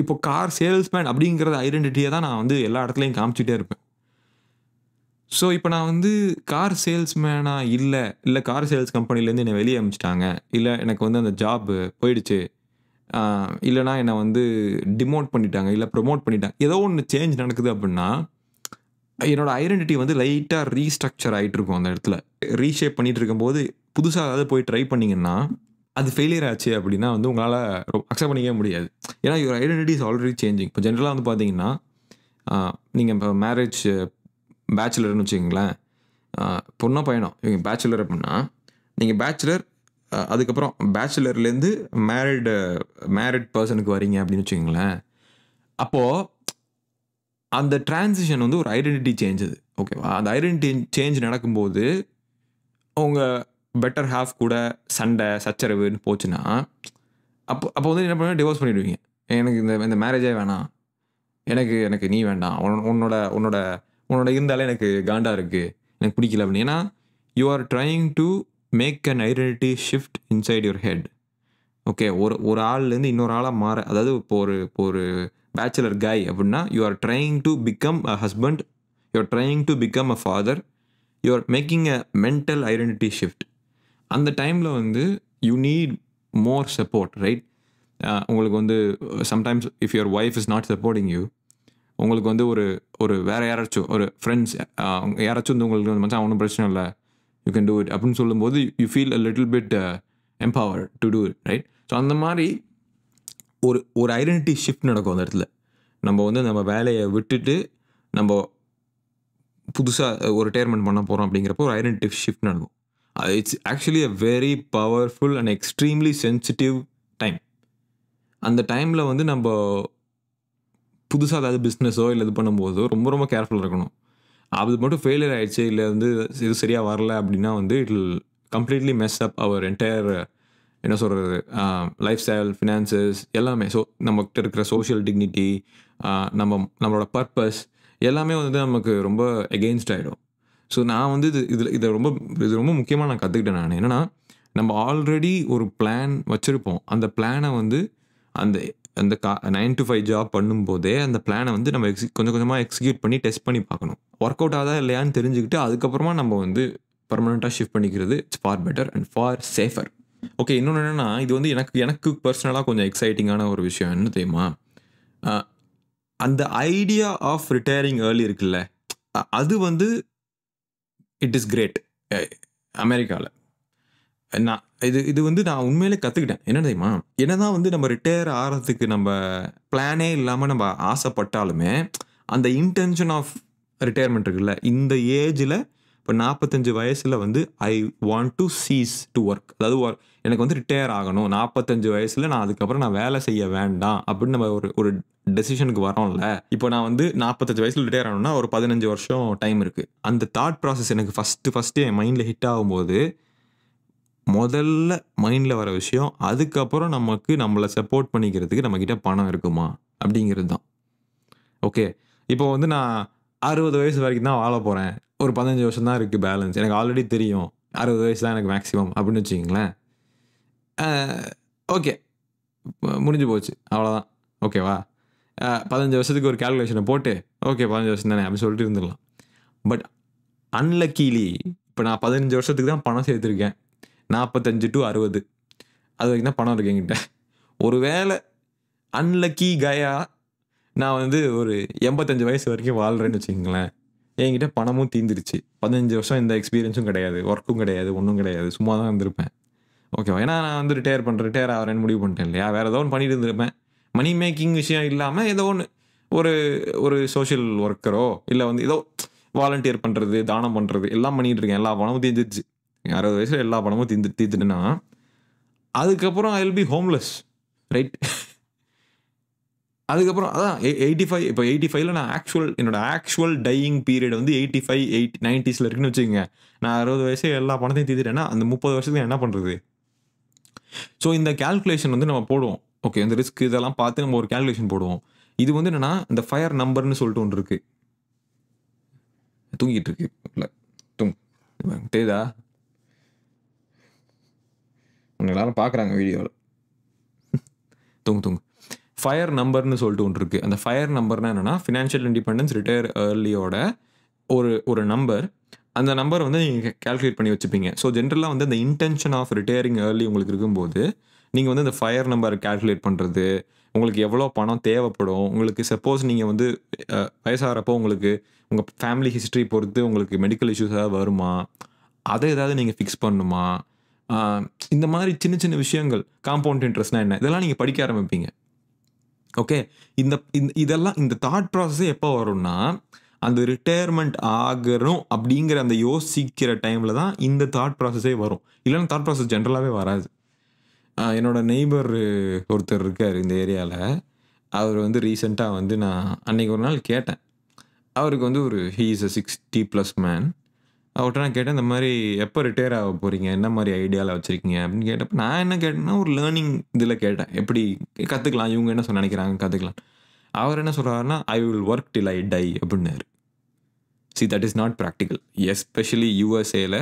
[SPEAKER 1] இப்போ கார் சேல்ஸ்மேன் அப்படிங்கிறத ஐடென்டிட்டியை தான் நான் வந்து எல்லா இடத்துலையும் காமிச்சிட்டே இருப்பேன். ஸோ இப்போ நான் வந்து கார் சேல்ஸ்மேனாக இல்லை கார் சேல்ஸ் கம்பெனிலேருந்து என்னை வெளியே அனுப்பிச்சிட்டாங்க, இல்லை எனக்கு வந்து அந்த ஜாப் போயிடுச்சு, இல்லைனா என்னை வந்து டிமோட் பண்ணிட்டாங்க, இல்லை ப்ரொமோட் பண்ணிட்டாங்க, ஏதோ ஒன்று சேஞ்ச் நடக்குது அப்படின்னா என்னோட ஐடென்டிட்டி வந்து லைட்டாக ரீஸ்ட்ரக்சர் ஆகிட்டு இருக்கும். அந்த இடத்துல ரீஷேப் பண்ணிகிட்டு இருக்கும்போது புதுசாக ஏதாவது போய் ட்ரை பண்ணிங்கன்னா அது ஃபெயிலியர் ஆச்சு அப்படின்னா வந்து உங்களால் அக்செப்ட் பண்ணிக்கவே முடியாது. ஏன்னா your identity is already changing. இப்போ ஜென்ரலாக வந்து பார்த்தீங்கன்னா, நீங்கள் இப்போ மேரேஜ் பேச்சுலர்னு வச்சுக்கிங்களேன், பொண்ணோ பையனோ இவங்க பேச்சுலர் அப்படின்னா, நீங்கள் பேச்சுலர் அதுக்கப்புறம் பேச்சுலர்லேருந்து மேரிட் பர்சனுக்கு வரீங்க அப்படின்னு வச்சுக்கிங்களேன். அப்போது அந்த டிரான்சிஷன் வந்து ஒரு ஐடென்டிட்டி சேஞ்ச் அது, ஓகேவா? அந்த ஐடென்டிட்டி சேஞ்ச் நடக்கும்போது உங்கள் பெட்டர் ஹாஃப் கூட சண்டை சச்சரவுன்னு போச்சுன்னா அப்போ வந்து என்ன பண்ணுவீங்க, டிவோர்ஸ் பண்ணிவிடுவீங்க. எனக்கு இந்த மேரேஜே வேணாம், எனக்கு நீ வேண்டாம், உன்னோட இருந்தாலே எனக்கு காண்டா இருக்குது, எனக்கு பிடிக்கல அப்படின்னு. ஏன்னா you are trying to make an identity shift inside your head. Okay, ஒரு ஆள்லேருந்து இன்னொரு ஆளாக மாற, அதாவது இப்போ ஒரு பேச்சுலர் காய் அப்படின்னா you are trying to become a husband, you are trying to become a father, you are making a mental identity shift. அந்த டைமில் வந்து you need more support, right? உங்களுக்கு வந்து sometimes if your wife is not supporting you, உங்களுக்கு வந்து ஒரு வேறு யாராச்சும் ஒரு ஃப்ரெண்ட்ஸ் யாராச்சும் வந்து உங்களுக்கு வந்து மச்சான் ஒன்றும் பிரச்சனை இல்லை, யூ கேன் டூ இட் அப்படின்னு சொல்லும்போது you feel a little bit empower to do it, right? So அந்த மாதிரி ஒரு ஐடென்டிட்டி ஷிஃப்ட் நடக்கும் அந்த இடத்துல. நம்ம வந்து நம்ம வேலையை விட்டுட்டு நம்ம புதுசாக ஒரு ரிட்டையர்மெண்ட் பண்ண போகிறோம் அப்படிங்கிறப்போ ஒரு ஐடென்டிட்டி ஷிஃப்ட் நடக்கும். It's actually a very powerful and extremely sensitive time. அந்த டைமில் வந்து நம்ம புதுசாக ஏதாவது பிஸ்னஸோ இல்லை இது பண்ணும்போதோ ரொம்ப ரொம்ப கேர்ஃபுல்லாக இருக்கணும். அது மட்டும் ஃபெயிலியர் ஆகிடுச்சு, இல்லை வந்து இது சரியாக வரல அப்படின்னா வந்து it will completely mess up our entire, என்ன சொல்கிறது, லைஃப் ஸ்டைல், ஃபினான்சஸ் எல்லாமே. ஸோ நம்மகிட்ட இருக்கிற சோஷியல் டிக்னிட்டி, நம்மளோட பர்பஸ் எல்லாமே வந்து நமக்கு ரொம்ப எகெயின்ஸ்ட் ஆகிடும். ஸோ நான் வந்து இது ரொம்ப முக்கியமாக நான் கற்றுக்கிட்டேன். நான் என்னென்னா, நம்ம ஆல்ரெடி ஒரு பிளான் வச்சுருப்போம். அந்த பிளானை வந்து அந்த 9 to 5 ஜாப் பண்ணும்போதே அந்த பிளானை வந்து நம்ம கொஞ்சம் கொஞ்சமாக எக்ஸிக்யூட் பண்ணி டெஸ்ட் பண்ணி பார்க்கணும். ஒர்க் அவுட் ஆகுதா இல்லையான்னு தெரிஞ்சுக்கிட்டு அதுக்கப்புறமா நம்ம வந்து பர்மனெண்ட்டாக ஷிஃப்ட் பண்ணிக்கிறது it's for better and for safer. Okay, இன்னொன்று என்னென்னா, இது வந்து எனக்கு பர்சனலாக கொஞ்சம் எக்ஸைட்டிங்கான ஒரு விஷயம் என்ன தெரியுமா? அந்த ஐடியா ஆஃப் ரிட்டையரிங் ஏர்லி இருக்குல்ல, அது வந்து இட் இஸ் கிரேட் அமெரிக்காவில். இது வந்து நான் உண்மையிலே கற்றுக்கிட்டேன். என்ன தெரியுமா, என்னதான் வந்து நம்ம ரிட்டையர் ஆகிறதுக்கு நம்ம பிளானே இல்லாமல் நம்ம ஆசைப்பட்டாலுமே அந்த இன்டென்ஷன் ஆஃப் ரிட்டையர்மெண்ட் இருக்குல்ல, இந்த ஏஜில் இப்போ 45 வயசில் வந்து ஐ want to cheese to work, அதாவது எனக்கு வந்து ரிட்டையர் ஆகணும் 45 வயசில், நான் அதுக்கப்புறம் நான் வேலை செய்ய வேண்டாம் அப்படின்னு நம்ம ஒரு டெசிஷனுக்கு வரோம்ல. இப்போ நான் வந்து 45 வயசில் ரிட்டையர் ஆகணும்னா ஒரு 15 வருஷம் டைம் இருக்குது. அந்த தாட் ப்ராசஸ் எனக்கு ஃபஸ்ட்டு என் மைண்டில் ஹிட் ஆகும்போது முதல்ல மைண்டில் வர விஷயம், அதுக்கப்புறம் நம்மளை சப்போர்ட் பண்ணிக்கிறதுக்கு நம்மக்கிட்ட பணம் இருக்குமா அப்படிங்கிறது தான். ஓகே, இப்போ வந்து நான் 60 வயசு வரைக்கும் தான் வாழ போகிறேன், ஒரு 15 வருஷம் தான் இருக்குது பேலன்ஸ், எனக்கு ஆல்ரெடி தெரியும் 60 வயசு தான் எனக்கு மேக்ஸிமம் அப்படின்னு வச்சுக்கிங்களேன். ஓகே, முடிஞ்சு போச்சு, அவ்வளோதான். ஓகேவா, 15 வருஷத்துக்கு ஒரு கேல்குலேஷனை போட்டு ஓகே 15 வருஷம் தானே அப்படின்னு சொல்லிட்டு இருந்துடலாம். பட் அன்லக்கீலி இப்போ நான் 15 வருஷத்துக்கு தான் பணம் சேர்த்துருக்கேன், 45 to 60 அது வரைக்கும் தான் பணம் இருக்கு என்கிட்ட. ஒரு வேளை அன்லக்கி கயா நான் வந்து ஒரு 85 வயசு வரைக்கும் வாழ்கிறேன்னு வச்சுக்கோங்களேன், என்கிட்ட பணமும் தீந்துருச்சு. 15 வருஷம் எந்த எக்ஸ்பீரியன்ஸும் கிடையாது, ஒர்க்கும் கிடையாது, ஒன்றும் கிடையாது. சும்மா தான் இருந்திருப்பேன். ஓகேவா? ஏன்னா நான் வந்து ரிட்டயர் ஆகிறேன்னு முடிவு பண்ணிட்டேன் இல்லையா? வேறு ஏதோ ஒன்று பண்ணிட்டு இருந்திருப்பேன். மணி மேக்கிங் விஷயம் இல்லாமல் ஏதோ ஒன்று ஒரு ஒரு சோஷியல் ஒர்க்கரோ இல்லை வந்து ஏதோ வாலண்டியர் பண்ணுறது, தானம் பண்ணுறது எல்லாம் பண்ணிகிட்டு இருக்கேன். எல்லா பணமும் தீர்ந்துருச்சு. 60 வயசில் எல்லா பணமும் தீர்த்துட்டுன்னா அதுக்கப்புறம் I will be homeless, right? அதுக்கப்புறம் அதான் 85 இப்போ 85ல் நான் என்னோட ஆக்சுவல் டையிங் பீரியட் வந்து 85 90ஸில் இருக்குன்னு வச்சுக்கோங்க. நான் 60 வயசு எல்லா பணத்தையும் தீர்த்துட்டேன்னா அந்த 30 வருஷத்துக்கு என்ன பண்ணுறது? ஸோ இந்த கேல்குலேஷன் வந்து நம்ம போடுவோம். ஓகே, இந்த ரிஸ்க் இதெல்லாம் பார்த்து நம்ம ஒரு கேல்குலேஷன் போடுவோம். இது வந்து என்னன்னா இந்த ஃபயர் நம்பர்னு சொல்லிட்டு ஒன்று இருக்கு. தூங்கிட்டு இருக்கு இல்லை தெரியுதா? உங்க எல்லாரும் பார்க்குறாங்க வீடியோவில். தூங்கு ஃபயர் நம்பர்னு சொல்லிட்டு ஒன்று இருக்குது. அந்த ஃபயர் நம்பர்னா என்னென்னா ஃபினான்ஷியல் இண்டிபெண்டன்ஸ் ரிட்டையர் ஏர்லியோட ஒரு நம்பர். அந்த நம்பர் வந்து நீங்கள் கேல்குலேட் பண்ணி வச்சுப்பீங்க. ஸோ ஜென்ரலாக வந்து அந்த இன்டென்ஷன் ஆஃப் ரிட்டையரிங் ஏர்லி உங்களுக்கு இருக்கும்போது நீங்கள் வந்து இந்த ஃபயர் நம்பர் கேல்குலேட் பண்ணுறது, உங்களுக்கு எவ்வளோ பணம் தேவைப்படும், உங்களுக்கு சப்போஸ் நீங்கள் வந்து வயசாகிறப்போ உங்களுக்கு உங்கள் ஃபேமிலி ஹிஸ்ட்ரி பொறுத்து உங்களுக்கு மெடிக்கல் இஷ்யூஸ் ஏதாவது வருமா, அதை ஏதாவது நீங்கள் ஃபிக்ஸ் பண்ணணுமா, இந்த மாதிரி சின்ன சின்ன விஷயங்கள், காம்பவுண்ட் இன்ட்ரெஸ்ட்னா என்ன, இதெல்லாம் நீங்கள் படிக்க ஆரம்பிப்பீங்க. ஓகே, இதெல்லாம் இந்த தாட் ப்ராசஸே எப்போ வரும்னா அந்த ரிட்டையர்மெண்ட் ஆகணும் அப்படிங்கிற அந்த யோசிக்கிற டைமில் தான் இந்த தாட் ப்ராசஸே வரும். இல்லைன்னா தாட் ப்ராசஸ் ஜென்ரலாகவே வராது. என்னோட நெய்பர் ஒருத்தர் இருக்கார் இந்த ஏரியாவில். அவர் வந்து ரீசெண்டாக வந்து நான் அன்றைக்கி ஒரு நாள் கேட்டேன். அவருக்கு வந்து ஹீ இஸ் a 60+ மேன். அவர்கிட்ட நான் கேட்டேன், இந்த மாதிரி எப்போ ரிட்டையர் ஆக போகிறீங்க, என்ன மாதிரி ஐடியாவில் வச்சுருக்கீங்க அப்படின்னு கேட்டப்போ நான் என்ன கேட்டேன்னா ஒரு லேர்னிங் இதில் கேட்டேன், எப்படி கற்றுக்கலாம், இவங்க என்ன நினைக்கிறாங்க கற்றுக்கலாம். அவர் என்ன சொல்கிறாருன்னா I will work till I die அப்படின்னாரு. See, that is not practical. Especially USAல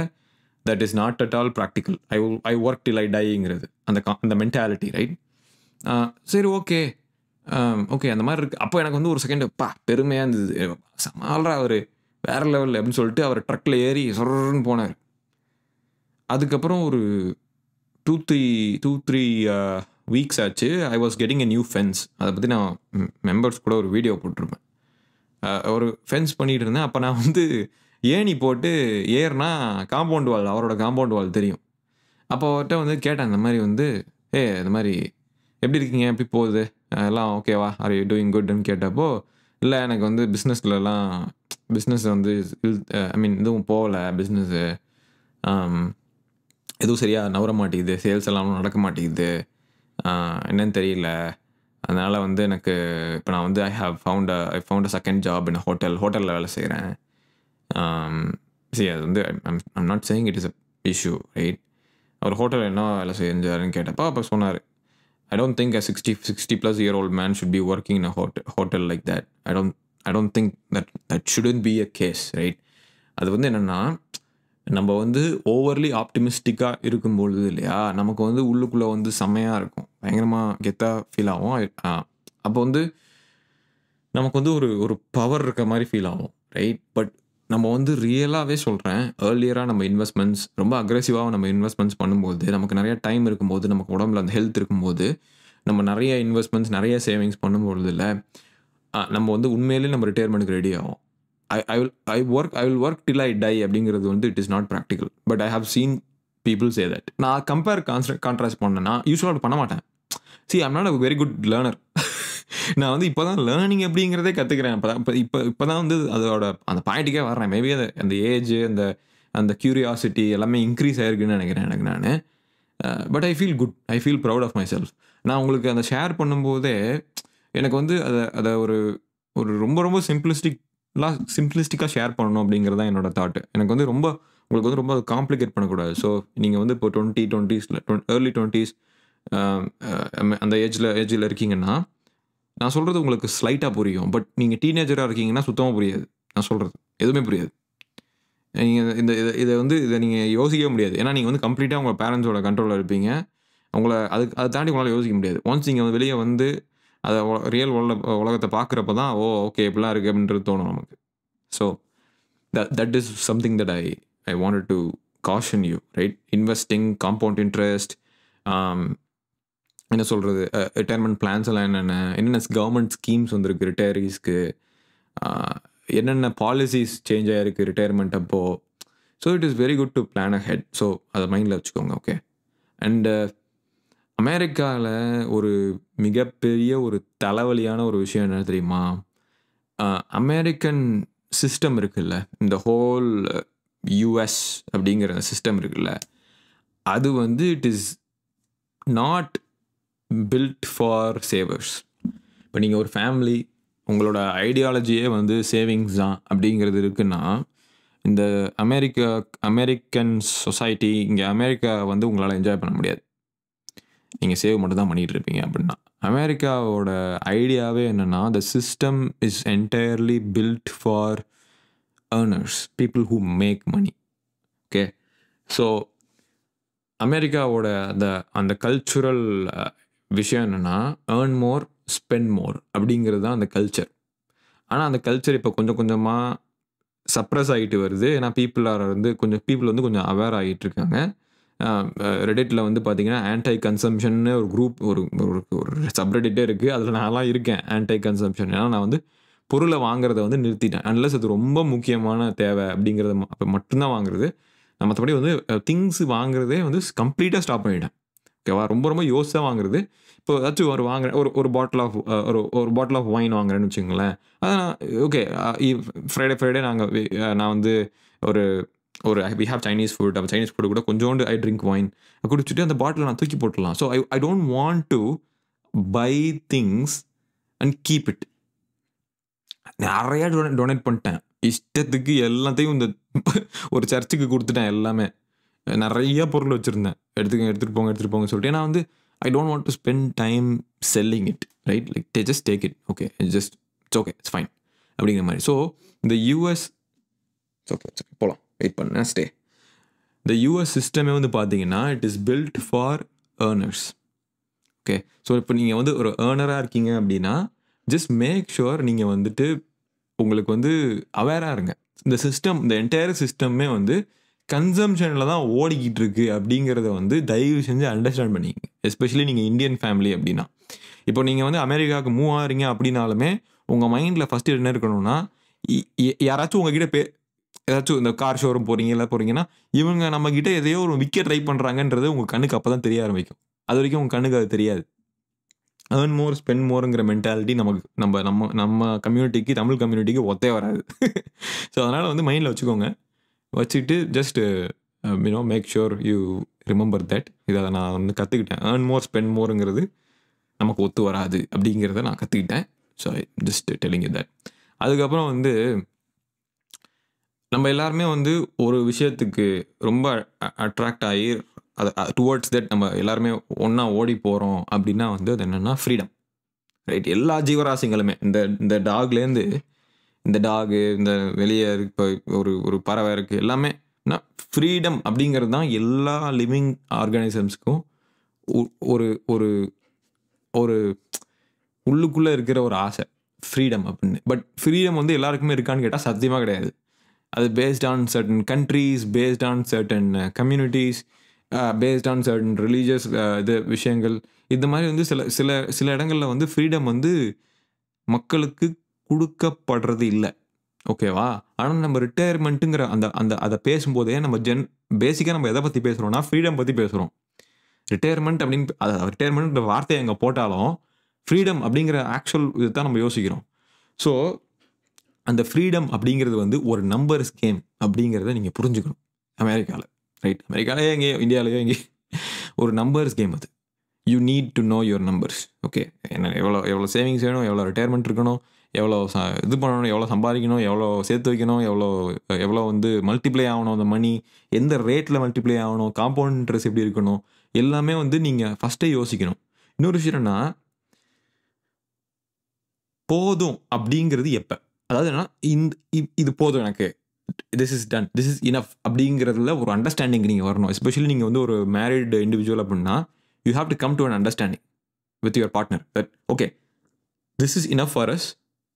[SPEAKER 1] that is not at all practical. I work till I dieங்கிறது அந்த மென்டாலிட்டி, ரைட்? சரி, ஓகே அந்த மாதிரி இருக்குது. அப்போ எனக்கு வந்து ஒரு செகண்ட் பெருமையாக இருந்தது. சமாளா அவர் வேறு லெவலில் அப்படின்னு சொல்லிட்டு அவர் ட்ரக்கில் ஏறி சொல்கிறன்னு போனார். அதுக்கப்புறம் ஒரு 2-3 வீக்ஸ் ஆச்சு. I was getting a new fence. அதை பற்றி நான் மெம்பர்ஸ் கூட ஒரு வீடியோ போட்டிருப்பேன். ஒரு ஃபென்ஸ் பண்ணிகிட்டு இருந்தேன். அப்போ நான் வந்து ஏணி போட்டு ஏறினா காம்பவுண்ட் வால், அவரோட காம்பவுண்ட் வால் தெரியும். அப்போ அவர்கிட்ட வந்து கேட்டேன், இந்த மாதிரி வந்து இந்த மாதிரி எப்படி இருக்கீங்க, எப்படி போகுது, எல்லாம் ஓகேவா, ஆர் யூ டூயிங் குட்னு கேட்டப்போ, இல்லை எனக்கு வந்து பிஸ்னஸ் வந்து எதுவும் போகலை, பிஸ்னஸ்ஸு எதுவும் சரியாக நவர மாட்டேங்குது, சேல்ஸ் எல்லாம் நடக்க மாட்டேங்குது, என்னன்னு தெரியல, அதனால் வந்து எனக்கு இப்போ நான் வந்து I found a second job in ஹோட்டலில் வேலை செய்கிறேன். சரி, அது வந்து I'm not saying it is a issue, right? அவர் ஹோட்டலில் என்ன வேலை செஞ்சாருன்னு கேட்டப்போ அப்போ சொன்னார், I don't think a 60+ year old man should be working in a hotel like that. I don't think that shouldn't be a case, right? அது வந்து என்னென்னா நம்ம வந்து ஓவர்லி ஆப்டிமிஸ்டிக்காக இருக்கும்பொழுது இல்லையா, நமக்கு வந்து உள்ளுக்குள்ளே வந்து செம்மையாக இருக்கும், பயங்கரமாக கெத்தாக ஃபீல் ஆகும். அப்போ வந்து நமக்கு வந்து ஒரு பவர் இருக்க மாதிரி ஃபீல் ஆகும், ரைட்? பட் நம்ம வந்து ரியலாகவே சொல்கிறேன், ஏர்லியராக நம்ம இன்வெஸ்ட்மெண்ட்ஸ் ரொம்ப அக்ரெசிவாக நம்ம இன்வெஸ்ட்மெண்ட்ஸ் பண்ணும்போது, நமக்கு நிறைய டைம் இருக்கும்போது, நமக்கு உடம்புல அந்த ஹெல்த் இருக்கும்போது, நம்ம நிறைய இன்வெஸ்ட்மெண்ட்ஸ் நிறைய சேவிங்ஸ் பண்ணும்பொழுது இல்லை, நம்ம வந்து உண்மையிலே நம்ம ரிட்டையர்மெண்ட்டுக்கு ரெடி ஆகும். I will work till I die அப்படிங்கிறது வந்து it is not practical. But I have seen people say that. நான் கான்ட்ராஸ்ட் பண்ணேன்னா யூஸ்வலாக பண்ண மாட்டேன். See, I'm not a very good learner. நான் வந்து இப்போ தான் லேர்னிங் எப்படிங்கிறதே கற்றுக்கிறேன். இப்போ தான் வந்து அதோட அந்த பாயிண்ட்டுக்கே வர்றேன். மேபி அந்த ஏஜ், அந்த க்யூரியாசிட்டி எல்லாமே இன்க்ரீஸ் ஆகிருக்குன்னு நினைக்கிறேன் எனக்கு நான். But I feel good, I feel proud of myself. நான் உங்களுக்கு அந்த ஷேர் பண்ணும்போதே எனக்கு வந்து அதை ஒரு ரொம்ப சிம்பிளிஸ்டிக்காக ஷேர் பண்ணணும் அப்படிங்கிறது தான் என்னோட தாட்டு. எனக்கு வந்து உங்களுக்கு வந்து ரொம்ப காம்ப்ளிகேட் பண்ணக்கூடாது. ஸோ நீங்கள் வந்து இப்போ 20s ஏர்லி 20s அந்த ஏஜில் இருக்கீங்கன்னா நான் சொல்கிறது உங்களுக்கு ஸ்லைட்டாக புரியும். பட் நீங்கள் டீனேஜராக இருக்கீங்கன்னா சுத்தமாக புரியாது. நான் சொல்கிறது எதுவுமே புரியாது. நீங்கள் இதை நீங்கள் யோசிக்கவே முடியாது. ஏன்னா நீங்கள் வந்து கம்ப்ளீட்டாக உங்கள் பேரண்ட்ஸோட கண்ட்ரோலில் இருப்பீங்க. அதை தாண்டி உங்களால் யோசிக்க முடியாது. ஒன்ஸ் நீங்கள் வெளியே வந்து அதை ரியல் உலகத்தை பார்க்குறப்ப தான் ஓகே இப்படிலாம் இருக்குது அப்படின்றது தோணும் நமக்கு. So that is something that I wanted to caution you, right? Investing, compound interest, என்ன சொல்கிறது, ரிட்டையர்மெண்ட் பிளான்ஸ் எல்லாம் என்னென்ன கவர்மெண்ட் ஸ்கீம்ஸ் வந்துருக்கு ரிட்டையரிஸ்க்கு, என்னென்ன பாலிசிஸ் சேஞ்ச் ஆகிருக்கு ரிட்டையர்மெண்ட் அப்போது. So it is very good to plan a head. So அதை மைண்டில் வச்சுக்கோங்க. ஓகே. அண்டு அமெரிக்காவில் ஒரு மிகப்பெரிய ஒரு தலைவலியான ஒரு விஷயம் என்ன தெரியுமா? அமெரிக்கன் சிஸ்டம் இருக்குல்ல, இந்த ஹோல் யூஎஸ் அப்படிங்கிற சிஸ்டம் இருக்குல்ல, அது வந்து it is not built for savers. இப்போ நீங்கள் ஒரு ஃபேமிலி, உங்களோட ஐடியாலஜியே வந்து சேவிங்ஸ் தான் அப்படிங்கிறது இருக்குன்னா, இந்த அமெரிக்கன் சொசைட்டி, இங்கே அமெரிக்கா வந்து உங்களால் என்ஜாய் பண்ண முடியாது. நீங்கள் சேவ் மட்டும் தான் பண்ணிகிட்டு இருப்பீங்க அப்படின்னா. அமெரிக்காவோட ஐடியாவே என்னென்னா, the system is entirely built for earners, people who make money. Okay. So அமெரிக்காவோட அந்த கல்ச்சுரல் விஷயம் என்னென்னா, ஏர்ன் மோர் ஸ்பெண்ட் மோர் அப்படிங்கிறது தான் அந்த கல்ச்சர். ஆனால் அந்த கல்ச்சர் இப்போ கொஞ்சம் கொஞ்சமாக சப்ரஸ் ஆகிட்டு வருது. ஏன்னா பீப்புள் வந்து கொஞ்சம் அவேர் ஆகிட்டு இருக்காங்க. ரெடிட்டில் வந்து பார்த்தீங்கன்னா ஆன்டை கன்சம்ஷன்னு ஒரு குரூப், ஒரு சப்ரெடிட்டே இருக்குது. அதில் நான்லாம் இருக்கேன், ஆன்டை கன்சம்ஷன். ஏன்னா நான் வந்து பொருளை வாங்குறத வந்து நிறுத்திட்டேன். அன்லஸ் அது ரொம்ப முக்கியமான தேவை அப்படிங்கிறத அப்போ மட்டும்தான் வாங்குறது. நான் மற்றபடி வந்து திங்ஸ் வாங்குறதே வந்து கம்ப்ளீட்டாக ஸ்டாப் பண்ணிட்டேன். ஓகேவா? ரொம்ப ரொம்ப யோசிச்சா வாங்குறது. இப்போ ஏதாச்சும் வாங்குறேன், ஒரு பாட்டில் ஆஃப் ஒரு பாட்டில் ஆஃப் வைன் வாங்குறேன்னு வச்சுங்களேன். அதான் ஓகே, ஃப்ரைடே நான் வந்து ஒரு வி ஹேவ் சைனீஸ் ஃபுட். அப்போ சைனீஸ் ஃபுட்டு கூட கொஞ்சோண்டு ஐ ட்ரிங்க் வைன் குடிச்சிட்டு அந்த பாட்டில் நான் தூக்கி போட்டுடலாம். So I don't want to buy things and keep it. நிறையா டொனேட் பண்ணிட்டேன் இஷ்டத்துக்கு. எல்லாத்தையும் இந்த ஒரு சர்ச்சுக்கு கொடுத்துட்டேன். எல்லாமே நிறைய பொருள் வச்சுருந்தேன். எடுத்துகிட்டு போங்க சொல்லிட்டு. ஏன்னா வந்து I don't want to spend time selling it, right? Like they just take it. Okay, it's okay, it's fine அப்படிங்கிற மாதிரி. ஸோ இந்த யூஎஸ் ஓகே போகலாம், வெயிட் பண்ணேன், ஸ்டே. இந்த யூஎஸ் சிஸ்டமே வந்து பார்த்தீங்கன்னா it is built for earners. Okay. So இப்போ நீங்கள் வந்து ஒரு ஏர்னராக இருக்கீங்க அப்படின்னா, ஜஸ்ட் மேக் ஷுர் நீங்கள் வந்துட்டு உங்களுக்கு வந்து அவேராக இருங்க. இந்த சிஸ்டம், இந்த என்டையர் சிஸ்டமே வந்து கன்சம்ஷனில் தான் ஓடிக்கிட்டு இருக்கு அப்படிங்கிறத வந்து தயவு செஞ்சு அண்டர்ஸ்டாண்ட் பண்ணிக்கங்க. எஸ்பெஷலி நீங்கள் இந்தியன் ஃபேமிலி அப்படின்னா. இப்போ நீங்கள் வந்து அமெரிக்காவுக்கு மூவ் ஆகிறீங்க அப்படின்னாலுமே உங்கள் மைண்டில் ஃபஸ்ட்டு என்ன இருக்கணும்னா, யாராச்சும் உங்ககிட்ட ஏதாச்சும் இந்த கார் ஷோரூம் போகிறீங்கன்னா இவங்க நம்மக்கிட்ட எதையோ ஒரு விற்க ட்ரை பண்ணுறாங்கன்றது உங்கள் கண்ணுக்கு அப்போ தான் தெரிய ஆரம்பிக்கும். அது வரைக்கும் உங்கள் கண்ணுக்கு அது தெரியாது. ஏர்ன் மோர் ஸ்பெண்ட் மோருங்கிற மென்டாலிட்டி நம்ம கம்யூனிட்டிக்கு, தமிழ் கம்யூனிட்டிக்கு ஒத்தே வராது. ஸோ அதனால் வந்து மைண்டில் வச்சுட்டு just make sure you remember that. இதை நான் வந்து கற்றுக்கிட்டேன். ஏர்ன் மோர் ஸ்பெண்ட் மோருங்கிறது நமக்கு ஒத்து வராது அப்படிங்கிறத நான் கற்றுக்கிட்டேன். So just telling you that. அதுக்கப்புறம் வந்து நம்ம எல்லாருமே வந்து ஒரு விஷயத்துக்கு ரொம்ப அட்ராக்ட் ஆகி அது டுவர்ட்ஸ் தட் நம்ம எல்லாருமே ஒன்றா ஓடி போகிறோம் அப்படின்னா வந்து அது என்னென்னா ஃப்ரீடம், ரைட்? எல்லா ஜீவராசிங்களுமே, இந்த டாக்லேருந்து இந்த டாகு, இந்த வெளியே இப்போ ஒரு பறவை இருக்குது, எல்லாமே ஃப்ரீடம் அப்படிங்கிறது தான் எல்லா லிவிங் ஆர்கானிசம்ஸ்க்கும் ஒரு ஒரு ஒரு உள்ளுக்குள்ளே இருக்கிற ஒரு ஆசை, ஃப்ரீடம் அப்படின்னு. பட் ஃப்ரீடம் வந்து எல்லாருக்குமே இருக்கான்னு கேட்டால் சத்தியமாக கிடையாது. அது based on certain countries, based on certain communities, based on certain religious விஷயங்கள். இந்த மாதிரி வந்து சில இடங்களில் வந்து ஃப்ரீடம் வந்து மக்களுக்கு கொடுக்கப்படுறது இல்லை. ஓகேவா? ஆனால் நம்ம ரிட்டையர்மெண்ட்டுங்கிற அதை பேசும்போதே நம்ம பேசிக்காக நம்ம எதை பற்றி பேசுகிறோம்னா ஃப்ரீடம் பற்றி பேசுகிறோம். ரிட்டையர்மெண்ட் அப்படின்னு ரிட்டையர்மெண்ட் வார்த்தையை எங்கே போட்டாலும் ஃப்ரீடம் அப்படிங்கிற ஆக்சுவல் இது தான் நம்ம யோசிக்கிறோம். ஸோ அந்த ஃப்ரீடம் அப்படிங்கிறது வந்து ஒரு நம்பர்ஸ் கேம் அப்படிங்கிறத நீங்கள் புரிஞ்சுக்கணும். அமெரிக்காவில், ரைட்? அமெரிக்காவிலே எங்கேயோ, இந்தியாவிலேயோ எங்கேயோ ஒரு நம்பர்ஸ் கேம் அது. You need to know your numbers. Okay, என்ன எவ்வளோ சேவிங்ஸ் வேணும், எவ்வளோ ரிட்டையர்மெண்ட் இருக்கணும், எவ்வளோ இது பண்ணணும், எவ்வளோ சம்பாதிக்கணும், எவ்வளோ சேர்த்து வைக்கணும், எவ்வளோ வந்து மல்டிப்ளை ஆகணும் அந்த மணி, எந்த ரேட்டில் மல்டிப்ளை ஆகணும், காம்பவுண்ட் இன்ட்ரெஸ்ட் எப்படி இருக்கணும், எல்லாமே வந்து நீங்கள் ஃபஸ்ட்டே யோசிக்கணும். இன்னொரு விஷயம் என்னன்னா, போதும் அப்படிங்கிறது எப்போ, அதாவது என்னன்னா இது போதும் எனக்கு, this is done, this is enough அப்படிங்கிறதுல ஒரு அண்டர்ஸ்டாண்டிங் நீங்கள் வரணும். எஸ்பெஷலி நீங்கள் வந்து ஒரு மேரிட் இண்டிவிஜுவல் அப்படின்னா you have to come to an understanding with your partner that okay this is enough for us,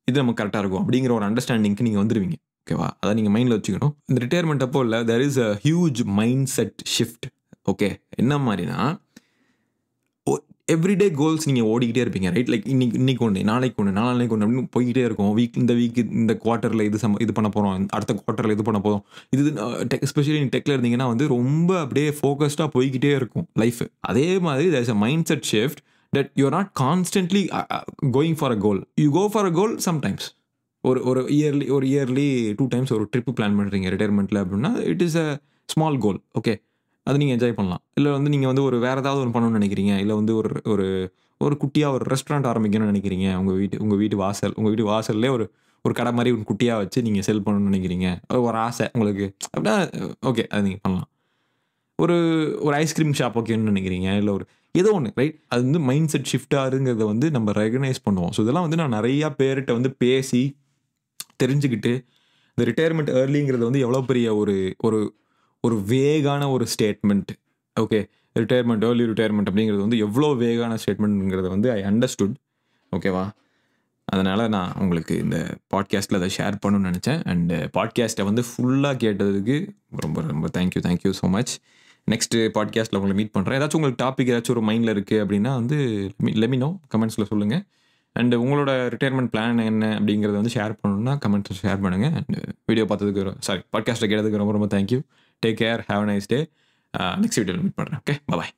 [SPEAKER 1] இது நமக்கு கரெக்டாக இருக்கும் அப்படிங்கிற ஒரு அண்டர்ஸ்டாண்டிங்க்கு நீங்கள் வந்துடுவீங்க. ஓகேவா? அதை நீங்கள் மைண்டில் வச்சுக்கணும். இந்த ரிட்டையர்மெண்ட் அப்போ இல்லை, there is a huge mind set shift. Okay, என்ன மாதிரினா எவ்ரிடே கோல்ஸ் நீங்கள் ஓடிக்கிட்டே இருப்பீங்க, ரைட்? லைக் இன்னைக்கு ஒன்று, நாளைக்கு ஒன்று, நாளைக்கு ஒன்று அப்படின்னு போய்கிட்டே இருக்கும். இந்த வீக் இந்த குவார்ட்டரில் இது பண்ண போகிறோம், அடுத்த குவார்ட்டரில் இது பண்ண போகிறோம். இது எஸ்பெஷலி நீங்கள் டெக்கில் இருந்தீங்கன்னா வந்து ரொம்ப அப்படியே ஃபோக்கஸ்டாக போய்கிட்டே இருக்கும் லைஃப். அதே மாதிரி there is a mind set shift that you are not constantly going for a goal. You go for a goal sometimes. ஒரு இயர்லி 2 times ஒரு ட்ரிப்பு பிளான் பண்ணுறீங்க ரிட்டையர்மெண்ட்டில் அப்படின்னா, it is a small goal. Okay, அது நீங்கள் enjoy பண்ணலாம். இல்லை வந்து நீங்கள் வந்து ஒரு வேறு ஏதாவது ஒன்று பண்ணணும்னு நினைக்கிறீங்க, இல்லை வந்து ஒரு குட்டியாக ஒரு ரெஸ்டாரண்ட் ஆரம்பிக்கணும்னு நினைக்கிறீங்க. உங்கள் வீட்டு வாசல்லே ஒரு கடை மாதிரி ஒரு குட்டியாக வச்சு நீங்கள் செல் பண்ணணும்னு நினைக்கிறீங்க, ஒரு ஆசை உங்களுக்கு அப்படின்னா, ஓகே, அது நீங்கள் பண்ணலாம். ஒரு ஐஸ்கிரீம் ஷாப் வைக்கணும்னு நினைக்கிறீங்க, இல்லை ஏதோ ஒன்று, ரைட்? அது வந்து மைண்ட் செட் ஷிஃப்ட் ஆகுங்கிறத வந்து நம்ம ரெகனைஸ் பண்ணுவோம். ஸோ இதெல்லாம் வந்து நான் நிறையா பேர்கிட்ட வந்து பேசி தெரிஞ்சுக்கிட்டு, இந்த ரிட்டையர்மெண்ட் ஏர்லிங்கிறது வந்து எவ்வளோ பெரிய ஒரு வேகான ஒரு ஸ்டேட்மெண்ட். ஓகே, ஏர்லி ரிட்டையர்மெண்ட் அப்படிங்கிறது வந்து எவ்வளோ வேகான ஸ்டேட்மெண்ட்ங்கிறத வந்து ஐ அண்டர்ஸ்டுட். ஓகேவா? அதனால் நான் உங்களுக்கு இந்த பாட்காஸ்ட்டில் அதை ஷேர் பண்ணணும்னு நினச்சேன். அண்டு பாட்காஸ்ட்டை வந்து ஃபுல்லாக கேட்டதுக்கு ரொம்ப ரொம்ப தேங்க்யூ ஸோ மச். நெக்ஸ்ட்டு பாட்காஸ்ட்டில் உங்களை மீட் பண்ணுறேன். ஏதாச்சும் உங்களுக்கு டாபிக் ஏதாச்சும் ஒரு மைண்டில் இருக்குது அப்படின்னா வந்து லெமினோ கமெண்ட்ஸில் சொல்லுங்கள். அண்டு உங்களோட ரிட்டையர்மெண்ட் பிளான் என்ன அப்படிங்கிறத வந்து ஷேர் பண்ணணுன்னா கமெண்ட்ஸில் ஷேர் பண்ணுங்கள். அண்டு வீடியோ பார்த்ததுக்கு பாட்காஸ்ட்டை கேட்டதுக்கு ரொம்ப ரொம்ப thank you. Take care, have a nice day. Next வீடியோவில் மீட் பண்ணுறேன். ஓகே, பாய்.